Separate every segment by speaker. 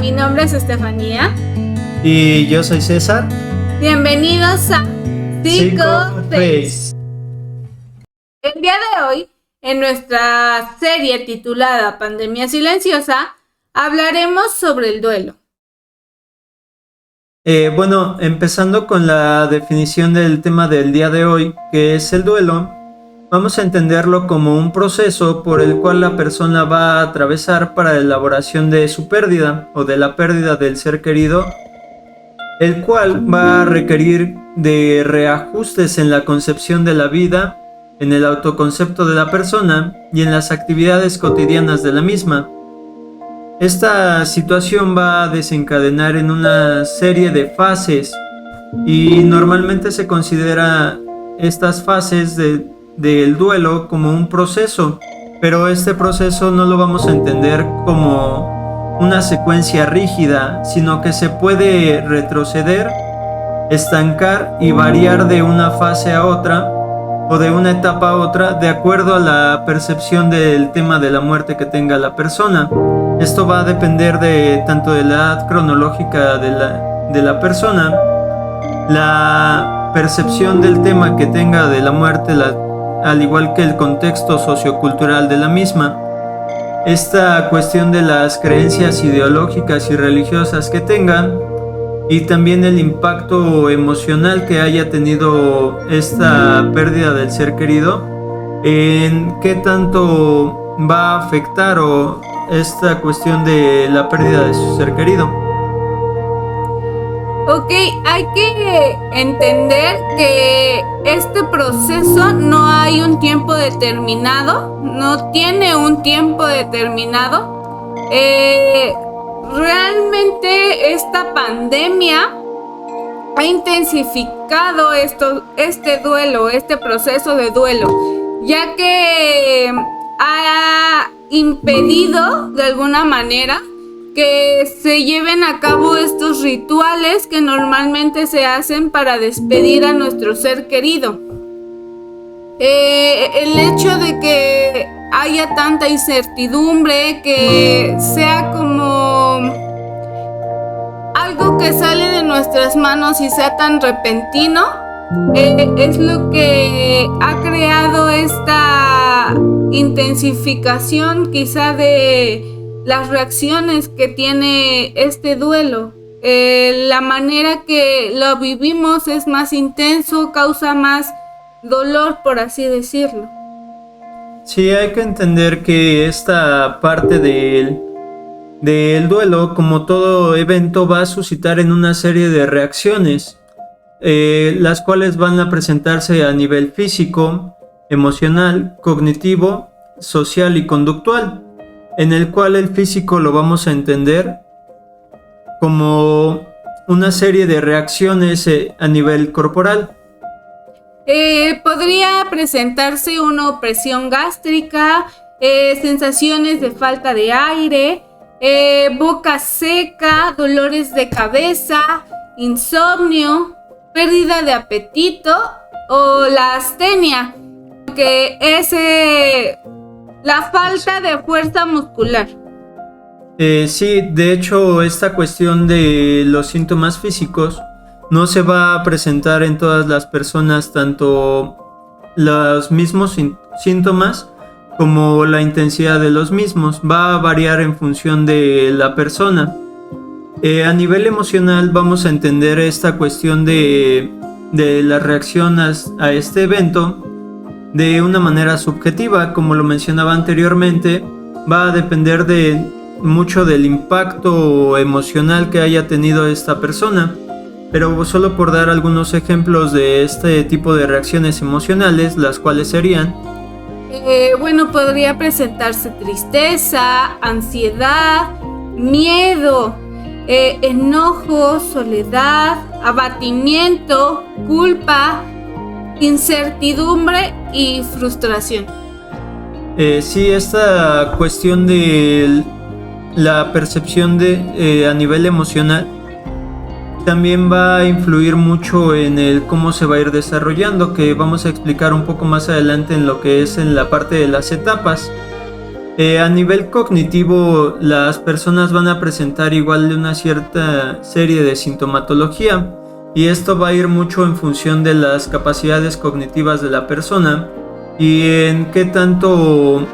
Speaker 1: mi nombre es Estefanía.
Speaker 2: Y yo soy César.
Speaker 1: Bienvenidos a
Speaker 2: Psicoface.
Speaker 1: El día de hoy, en nuestra serie titulada Pandemia Silenciosa, hablaremos sobre el duelo.
Speaker 2: Bueno, empezando con la definición del tema del día de hoy, que es el duelo, vamos a entenderlo como un proceso por el cual la persona va a atravesar para la elaboración de su pérdida o de la pérdida del ser querido, el cual va a requerir de reajustes en la concepción de la vida, en el autoconcepto de la persona y en las actividades cotidianas de la misma. Esta situación va a desencadenar en una serie de fases y normalmente se considera estas fases del duelo como un proceso, pero este proceso no lo vamos a entender como una secuencia rígida, sino que se puede retroceder, estancar y variar de una fase a otra o de una etapa a otra de acuerdo a la percepción del tema de la muerte que tenga la persona. Esto va a depender de tanto de la edad cronológica de la persona, la percepción del tema que tenga de la muerte, al igual que el contexto sociocultural de la misma. Esta cuestión de las creencias ideológicas y religiosas que tengan y también el impacto emocional que haya tenido esta pérdida del ser querido, en qué tanto va a afectar o esta cuestión de la pérdida de su ser querido.
Speaker 1: Ok, hay que entender que este proceso no hay un tiempo determinado, no tiene un tiempo determinado. Realmente esta pandemia ha intensificado este duelo, este proceso de duelo, ya que ha impedido de alguna manera que se lleven a cabo estos rituales que normalmente se hacen para despedir a nuestro ser querido. El hecho de que haya tanta incertidumbre, que sea como algo que sale de nuestras manos y sea tan repentino, es lo que ha creado esta intensificación quizá de las reacciones que tiene este duelo. La manera que lo vivimos es más intenso, causa más dolor, por así decirlo.
Speaker 2: Sí, hay que entender que esta parte del duelo, como todo evento, va a suscitar en una serie de reacciones, las cuales van a presentarse a nivel físico, emocional, cognitivo, social y conductual, en el cual el físico lo vamos a entender como una serie de reacciones a nivel corporal.
Speaker 1: Podría presentarse una opresión gástrica, sensaciones de falta de aire, boca seca, dolores de cabeza, insomnio, pérdida de apetito o la astenia, que es la falta de fuerza muscular.
Speaker 2: Sí, de hecho, esta cuestión de los síntomas físicos no se va a presentar en todas las personas, tanto los mismos síntomas como la intensidad de los mismos. Va a variar en función de la persona. A nivel emocional vamos a entender esta cuestión de las reacciones a este evento de una manera subjetiva. Como lo mencionaba anteriormente, va a depender mucho del impacto emocional que haya tenido esta persona. Pero solo por dar algunos ejemplos de este tipo de reacciones emocionales, las cuales serían...
Speaker 1: podría presentarse tristeza, ansiedad, miedo, enojo, soledad, abatimiento, culpa, incertidumbre y frustración.
Speaker 2: Sí, esta cuestión de la percepción a nivel emocional también va a influir mucho en el cómo se va a ir desarrollando, que vamos a explicar un poco más adelante en lo que es en la parte de las etapas. A nivel cognitivo, las personas van a presentar igual una cierta serie de sintomatología, y esto va a ir mucho en función de las capacidades cognitivas de la persona y en qué tanto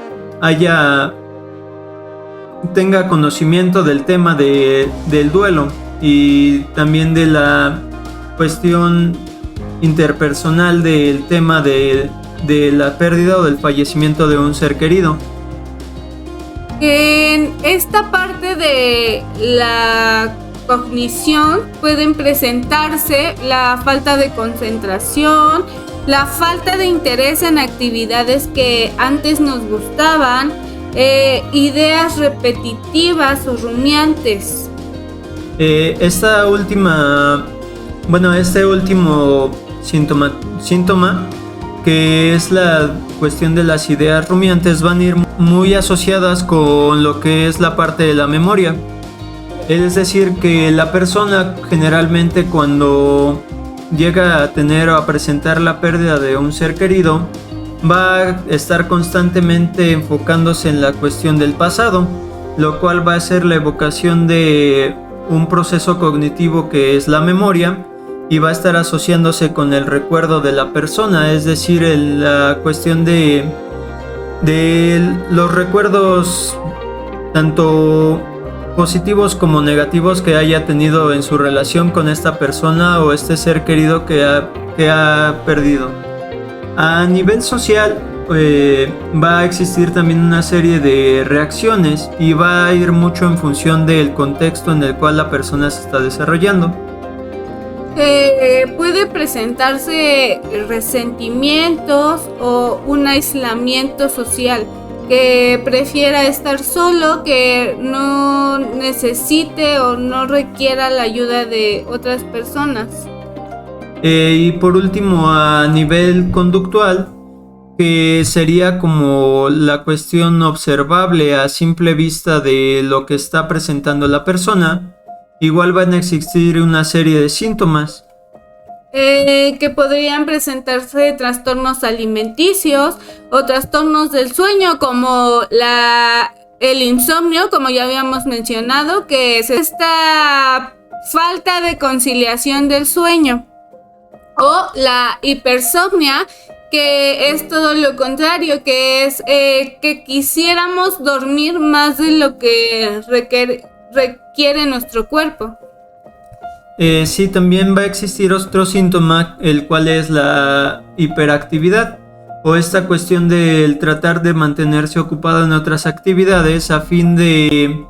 Speaker 2: tenga conocimiento del tema del duelo, y también de la cuestión interpersonal del tema de la pérdida o del fallecimiento de un ser querido.
Speaker 1: En esta parte de la cognición pueden presentarse la falta de concentración, la falta de interés en actividades que antes nos gustaban, ideas repetitivas o rumiantes.
Speaker 2: Este último síntoma, que es la cuestión de las ideas rumiantes, van a ir muy asociadas con lo que es la parte de la memoria. Es decir, que la persona generalmente, cuando llega a tener o a presentar la pérdida de un ser querido, va a estar constantemente enfocándose en la cuestión del pasado, lo cual va a ser la evocación de un proceso cognitivo que es la memoria, y va a estar asociándose con el recuerdo de la persona, es decir, la cuestión de los recuerdos tanto positivos como negativos que haya tenido en su relación con esta persona o este ser querido que ha perdido. A nivel social, va a existir también una serie de reacciones, y va a ir mucho en función del contexto en el cual la persona se está desarrollando.
Speaker 1: Puede presentarse resentimientos o un aislamiento social, que prefiera estar solo, que no necesite o no requiera la ayuda de otras personas.
Speaker 2: Y por último, a nivel conductual, que sería como la cuestión observable a simple vista de lo que está presentando la persona, igual van a existir una serie de síntomas.
Speaker 1: Que podrían presentarse trastornos alimenticios o trastornos del sueño, como el insomnio, como ya habíamos mencionado, que es esta falta de conciliación del sueño, o la hipersomnia, que es todo lo contrario, que es que quisiéramos dormir más de lo que requiere nuestro cuerpo.
Speaker 2: Sí, también va a existir otro síntoma, el cual es la hiperactividad, o esta cuestión del tratar de mantenerse ocupado en otras actividades a fin de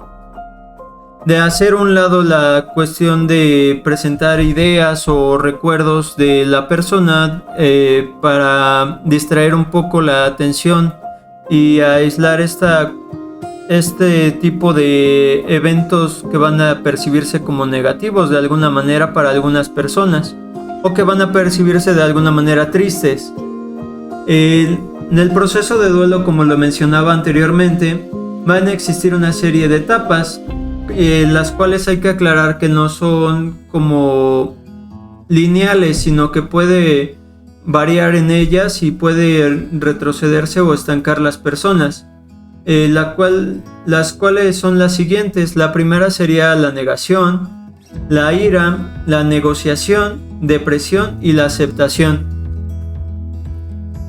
Speaker 2: hacer un lado la cuestión de presentar ideas o recuerdos de la persona, para distraer un poco la atención y aislar este tipo de eventos que van a percibirse como negativos de alguna manera para algunas personas, o que van a percibirse de alguna manera tristes. En el proceso de duelo, como lo mencionaba anteriormente, van a existir una serie de etapas, las cuales hay que aclarar que no son como lineales, sino que puede variar en ellas y puede retrocederse o estancar las personas. Las cuales son las siguientes. La primera sería la negación, la ira, la negociación, depresión y la aceptación.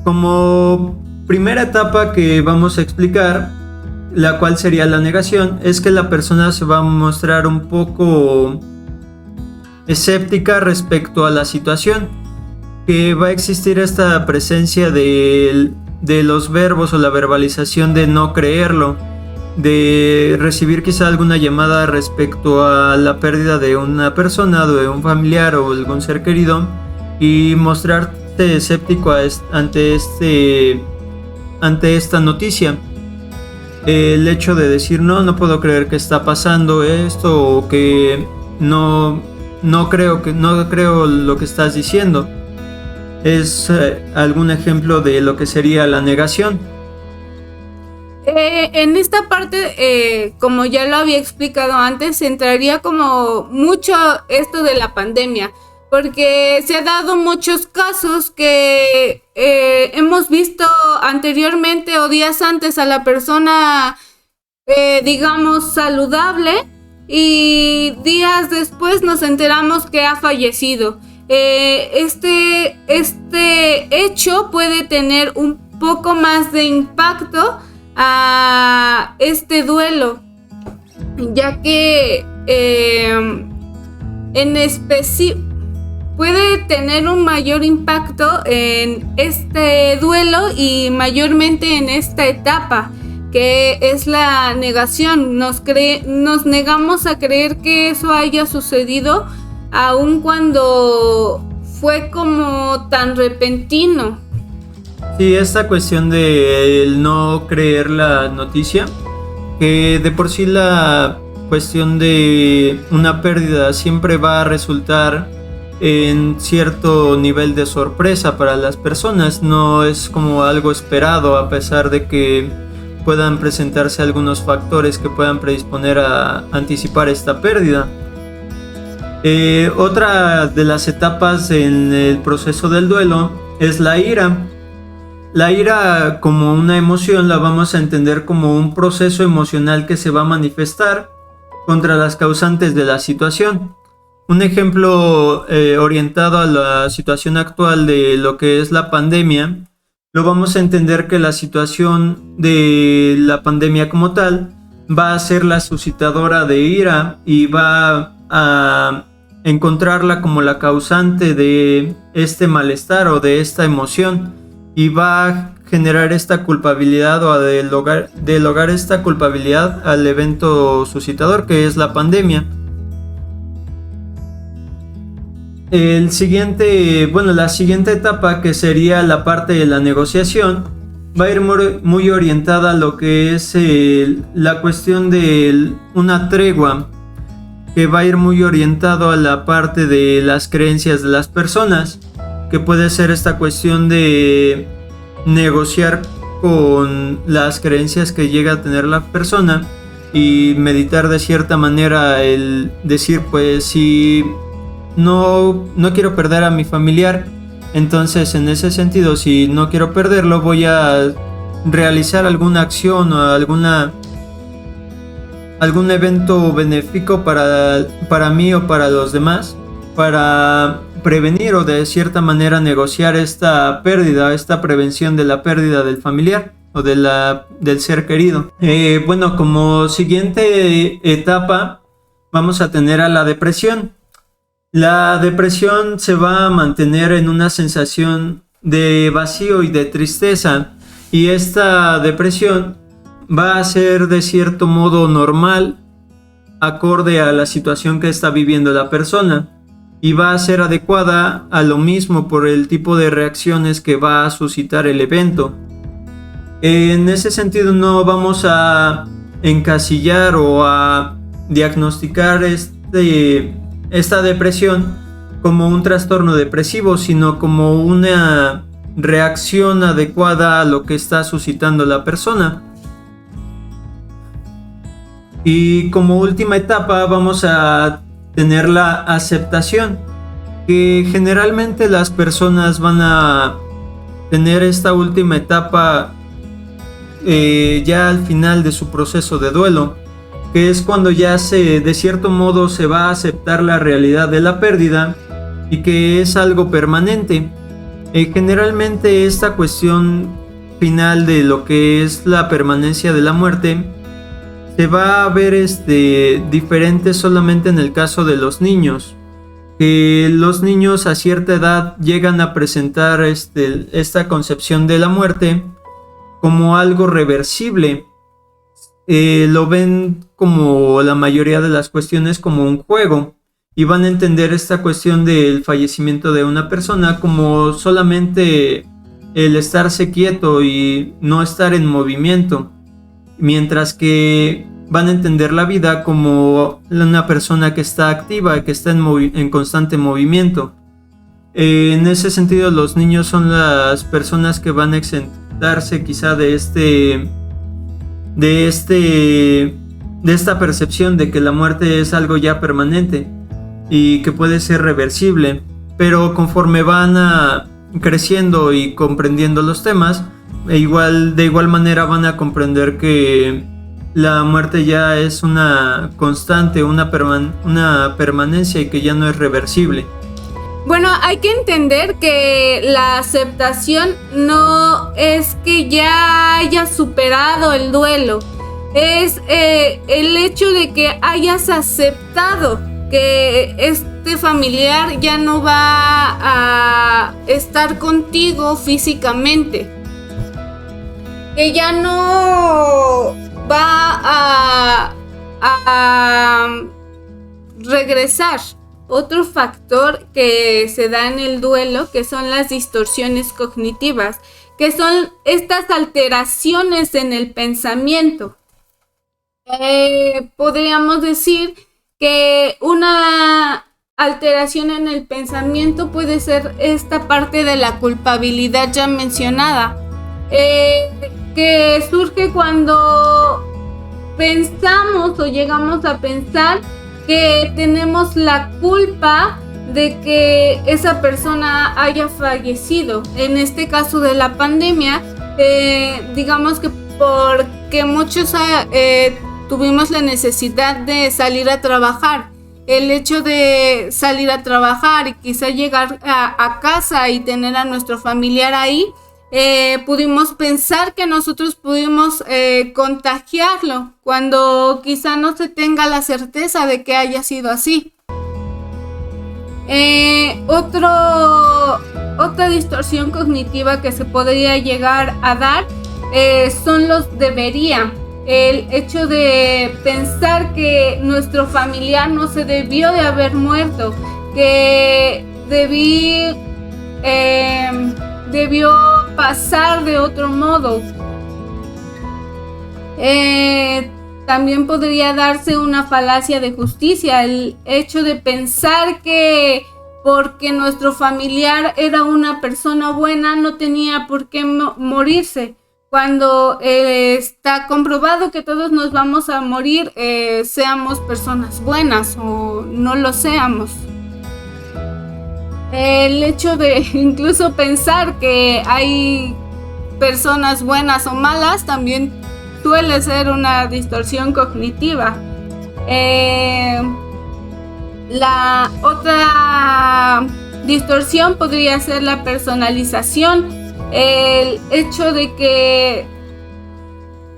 Speaker 2: Como primera etapa que vamos a explicar, la cual sería la negación, es que la persona se va a mostrar un poco escéptica respecto a la situación, que va a existir esta presencia de los verbos o la verbalización de no creerlo, de recibir quizá alguna llamada respecto a la pérdida de una persona, de un familiar o algún ser querido, y mostrarte escéptico ante esta noticia. El hecho de decir no puedo creer que está pasando esto, o que no creo lo que estás diciendo. Es algún ejemplo de lo que sería la negación.
Speaker 1: En esta parte, como ya lo había explicado antes, entraría como mucho esto de la pandemia, porque se ha dado muchos casos que hemos visto anteriormente o días antes a la persona, digamos, saludable, y días después nos enteramos que ha fallecido. Este hecho puede tener un poco más de impacto a este duelo, ya que en específico puede tener un mayor impacto en este duelo y mayormente en esta etapa, que es la negación. Nos negamos a creer que eso haya sucedido, aun cuando fue como tan repentino.
Speaker 2: Sí, esta cuestión de el no creer la noticia, que de por sí la cuestión de una pérdida siempre va a resultar en cierto nivel de sorpresa para las personas, no es como algo esperado, a pesar de que puedan presentarse algunos factores que puedan predisponer a anticipar esta pérdida. Otra de las etapas en el proceso del duelo es la ira. La ira, como una emoción, la vamos a entender como un proceso emocional que se va a manifestar contra las causantes de la situación. Un ejemplo orientado a la situación actual de lo que es la pandemia, lo vamos a entender que la situación de la pandemia como tal va a ser la suscitadora de ira y va a encontrarla como la causante de este malestar o de esta emoción, y va a generar esta culpabilidad o a delogar esta culpabilidad al evento suscitador, que es la pandemia. La siguiente etapa, que sería la parte de la negociación, va a ir muy orientada a lo que es la cuestión de una tregua, que va a ir muy orientado a la parte de las creencias de las personas, que puede ser esta cuestión de negociar con las creencias que llega a tener la persona y meditar de cierta manera el decir, pues si no quiero perder a mi familiar, entonces en ese sentido, si no quiero perderlo, voy a realizar alguna acción o algún evento benéfico para mí o para los demás, para prevenir o de cierta manera negociar esta pérdida, esta prevención de la pérdida del familiar o del ser querido. Como siguiente etapa vamos a tener a la depresión. La depresión se va a mantener en una sensación de vacío y de tristeza, y esta depresión va a ser de cierto modo normal, acorde a la situación que está viviendo la persona, y va a ser adecuada a lo mismo por el tipo de reacciones que va a suscitar el evento. En ese sentido, no vamos a encasillar o a diagnosticar esta depresión como un trastorno depresivo, sino como una reacción adecuada a lo que está suscitando la persona. Y como última etapa vamos a tener la aceptación, que generalmente las personas van a tener esta última etapa ya al final de su proceso de duelo, que es cuando ya de cierto modo se va a aceptar la realidad de la pérdida y que es algo permanente. Generalmente esta cuestión final de lo que es la permanencia de la muerte se va a ver diferente solamente en el caso de los niños. Los niños a cierta edad llegan a presentar esta concepción de la muerte como algo reversible. Lo ven, como la mayoría de las cuestiones, como un juego, y van a entender esta cuestión del fallecimiento de una persona como solamente el estarse quieto y no estar en movimiento, mientras que van a entender la vida como una persona que está activa, que está en constante movimiento. En ese sentido, los niños son las personas que van a exentarse quizá de esta percepción de que la muerte es algo ya permanente y que puede ser reversible. pero conforme van creciendo y comprendiendo los temas, de igual manera van a comprender que la muerte ya es una constante, una permanencia y que ya no es reversible.
Speaker 1: Bueno, hay que entender que la aceptación no es que ya hayas superado el duelo, es el hecho de que hayas aceptado que este familiar ya no va a estar contigo físicamente, que ya no va a regresar. Otro factor que se da en el duelo, que son las distorsiones cognitivas, que son estas alteraciones en el pensamiento. Podríamos decir que una alteración en el pensamiento puede ser esta parte de la culpabilidad ya mencionada, que surge cuando pensamos o llegamos a pensar que tenemos la culpa de que esa persona haya fallecido. En este caso de la pandemia, digamos que porque muchos tuvimos la necesidad de salir a trabajar. El hecho de salir a trabajar y quizá llegar a casa y tener a nuestro familiar ahí, pudimos pensar que nosotros pudimos contagiarlo cuando quizá no se tenga la certeza de que haya sido así. Otra distorsión cognitiva que se podría llegar a dar son los debería. El hecho de pensar que nuestro familiar no se debió de haber muerto, que debió pasar de otro modo. También podría darse una falacia de justicia, el hecho de pensar que porque nuestro familiar era una persona buena no tenía por qué morirse, cuando está comprobado que todos nos vamos a morir, seamos personas buenas o no lo seamos. El hecho de incluso pensar que hay personas buenas o malas también suele ser una distorsión cognitiva. La otra distorsión podría ser la personalización, el hecho de que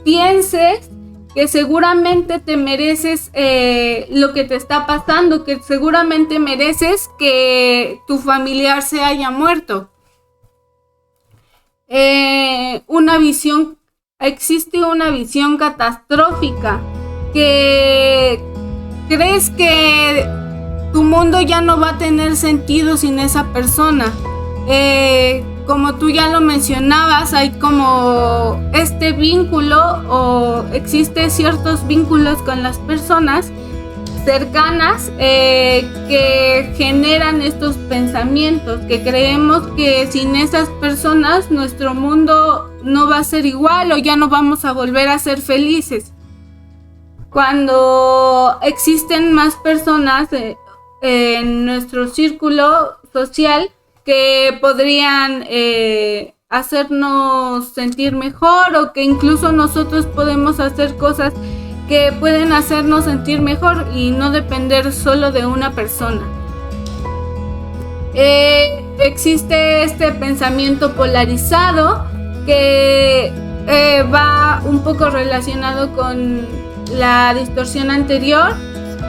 Speaker 1: pienses que seguramente te mereces lo que te está pasando, que seguramente mereces que tu familiar se haya muerto. Existe una visión catastrófica, que crees que tu mundo ya no va a tener sentido sin esa persona. Como tú ya lo mencionabas, hay como este vínculo o existen ciertos vínculos con las personas cercanas que generan estos pensamientos, que creemos que sin esas personas nuestro mundo no va a ser igual o ya no vamos a volver a ser felices. Cuando existen más personas en nuestro círculo social que podrían hacernos sentir mejor, o que incluso nosotros podemos hacer cosas que pueden hacernos sentir mejor y no depender solo de una persona. Existe este pensamiento polarizado que va un poco relacionado con la distorsión anterior,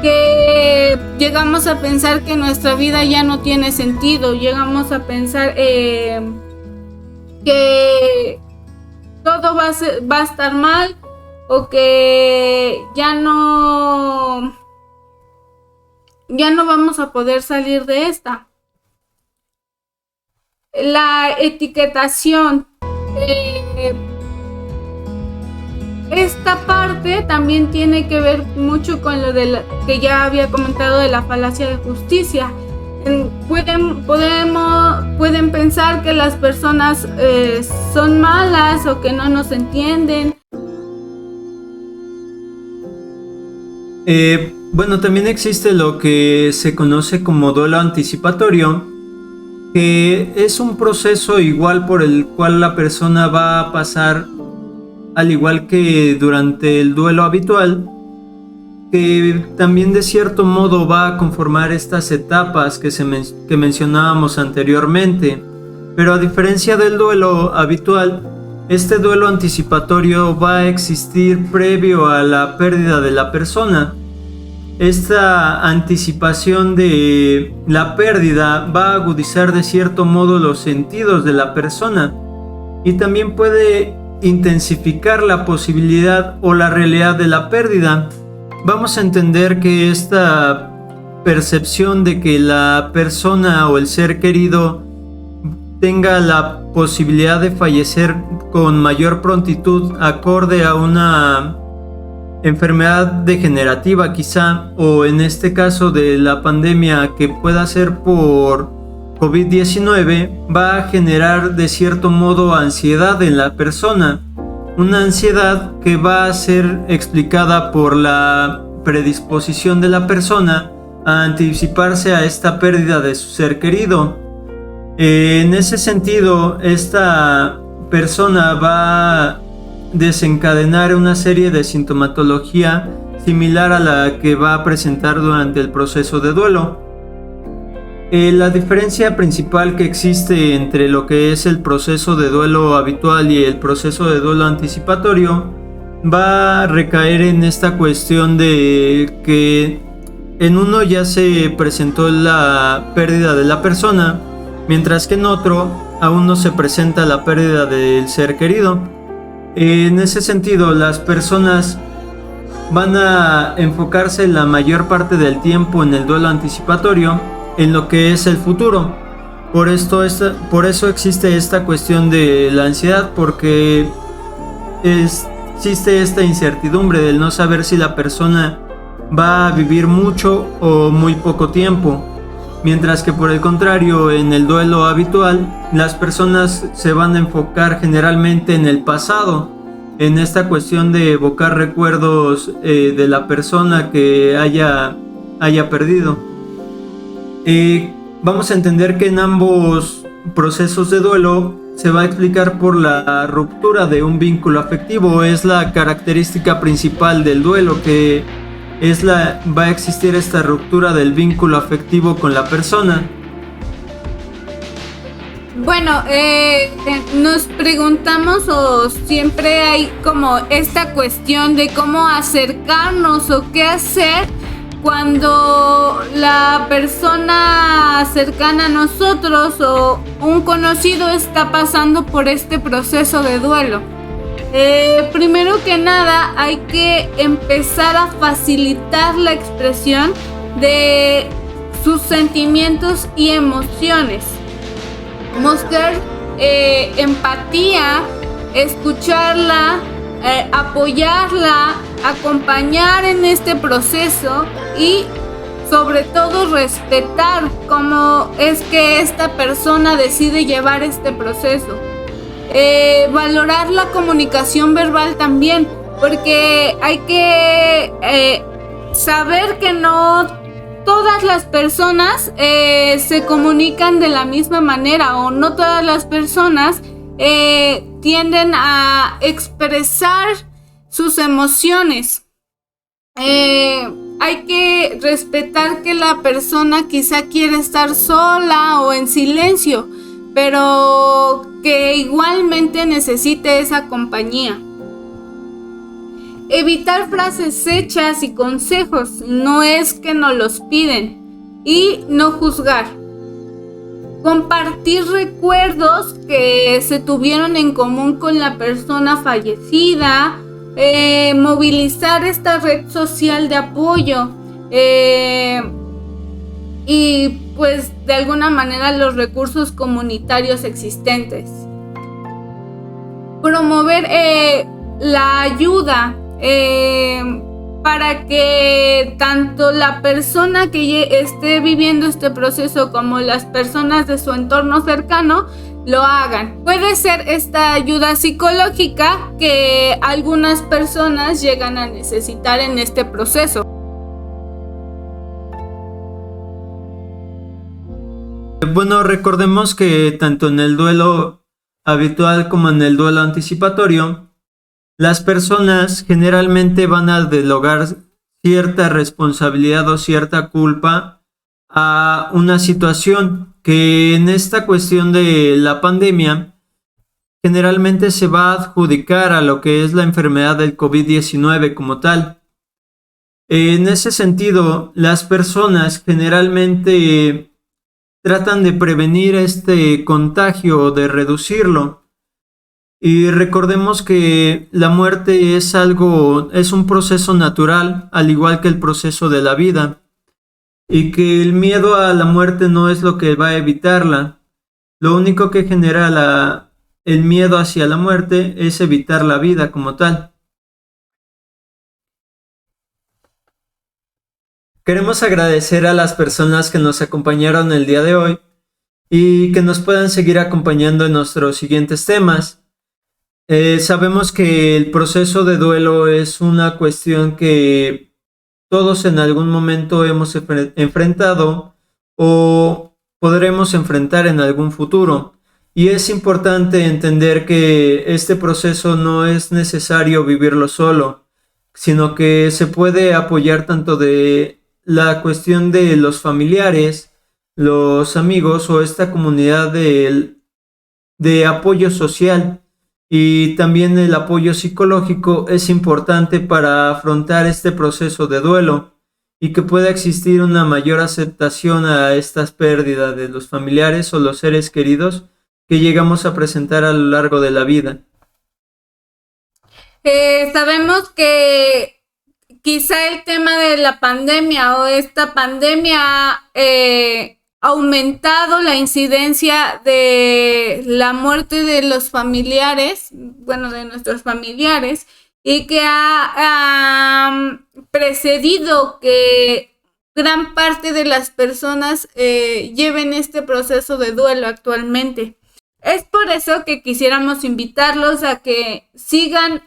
Speaker 1: que llegamos a pensar que nuestra vida ya no tiene sentido, llegamos a pensar que todo va a estar mal, o que ya no vamos a poder salir de esta. La etiquetación, esta parte también tiene que ver mucho con lo que ya había comentado de la falacia de justicia. Pueden pensar que las personas son malas o que no nos entienden.
Speaker 2: Bueno, también existe lo que se conoce como duelo anticipatorio, que es un proceso igual por el cual la persona va a pasar, al igual que durante el duelo habitual, que también de cierto modo va a conformar estas etapas que mencionábamos anteriormente. Pero a diferencia del duelo habitual, este duelo anticipatorio va a existir previo a la pérdida de la persona. Esta anticipación de la pérdida va a agudizar de cierto modo los sentidos de la persona y también puede intensificar la posibilidad o la realidad de la pérdida. Vamos a entender que esta percepción de que la persona o el ser querido tenga la posibilidad de fallecer con mayor prontitud acorde a una enfermedad degenerativa quizá, o en este caso de la pandemia que pueda ser por COVID-19, va a generar de cierto modo ansiedad en la persona. Una ansiedad que va a ser explicada por la predisposición de la persona a anticiparse a esta pérdida de su ser querido. En ese sentido, esta persona va a desencadenar una serie de sintomatología similar a la que va a presentar durante el proceso de duelo. La diferencia principal que existe entre lo que es el proceso de duelo habitual y el proceso de duelo anticipatorio va a recaer en esta cuestión de que en uno ya se presentó la pérdida de la persona, mientras que en otro aún no se presenta la pérdida del ser querido. En ese sentido, las personas van a enfocarse la mayor parte del tiempo en el duelo anticipatorio, en lo que es el futuro. Por eso existe esta cuestión de la ansiedad, porque existe esta incertidumbre del no saber si la persona va a vivir mucho o muy poco tiempo. Mientras que por el contrario, en el duelo habitual, las personas se van a enfocar generalmente en el pasado, en esta cuestión de evocar recuerdos de la persona que haya perdido. Vamos a entender que en ambos procesos de duelo se va a explicar por la ruptura de un vínculo afectivo. Es la característica principal del duelo, que va a existir esta ruptura del vínculo afectivo con la persona.
Speaker 1: Bueno, nos preguntamos, o siempre hay como esta cuestión de cómo acercarnos o qué hacer cuando la persona cercana a nosotros o un conocido está pasando por este proceso de duelo. Primero que nada, hay que empezar a facilitar la expresión de sus sentimientos y emociones. Mostrar empatía, escucharla, apoyarla, acompañar en este proceso y sobre todo respetar cómo es que esta persona decide llevar este proceso. Valorar la comunicación verbal también, porque hay que saber que no todas las personas se comunican de la misma manera, o no todas las personas tienden a expresar sus emociones. Hay que respetar que la persona quizá quiere estar sola o en silencio, pero que igualmente necesite esa compañía. Evitar frases hechas y consejos, no es que nos los piden. Y no juzgar. Compartir recuerdos que se tuvieron en común con la persona fallecida. Movilizar esta red social de apoyo. Y pues de alguna manera los recursos comunitarios existentes. Promover la ayuda. Para que tanto la persona que esté viviendo este proceso como las personas de su entorno cercano lo hagan. Puede ser esta ayuda psicológica que algunas personas llegan a necesitar en este proceso.
Speaker 2: Bueno, recordemos que tanto en el duelo habitual como en el duelo anticipatorio, las personas generalmente van a delegar cierta responsabilidad o cierta culpa a una situación que en esta cuestión de la pandemia generalmente se va a adjudicar a lo que es la enfermedad del COVID-19 como tal. En ese sentido, las personas generalmente tratan de prevenir este contagio o de reducirlo. Y recordemos que la muerte es un proceso natural, al igual que el proceso de la vida, y que el miedo a la muerte no es lo que va a evitarla. Lo único que genera el miedo hacia la muerte es evitar la vida como tal. Queremos agradecer a las personas que nos acompañaron el día de hoy y que nos puedan seguir acompañando en nuestros siguientes temas. Sabemos que el proceso de duelo es una cuestión que todos en algún momento hemos enfrentado o podremos enfrentar en algún futuro. Y es importante entender que este proceso no es necesario vivirlo solo, sino que se puede apoyar tanto de la cuestión de los familiares, los amigos o esta comunidad de apoyo social, y también el apoyo psicológico es importante para afrontar este proceso de duelo y que pueda existir una mayor aceptación a estas pérdidas de los familiares o los seres queridos que llegamos a presentar a lo largo de la vida.
Speaker 1: Sabemos que quizá el tema de la pandemia o esta pandemia ha aumentado la incidencia de la muerte de los familiares, bueno, de nuestros familiares, y que ha precedido que gran parte de las personas lleven este proceso de duelo actualmente. Es por eso que quisiéramos invitarlos a que sigan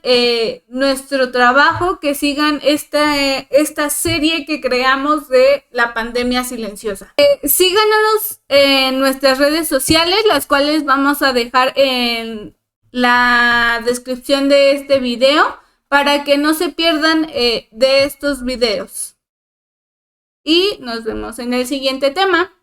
Speaker 1: nuestro trabajo, que sigan esta serie que creamos de la pandemia silenciosa. Síganos en nuestras redes sociales, las cuales vamos a dejar en la descripción de este video para que no se pierdan de estos videos. Y nos vemos en el siguiente tema.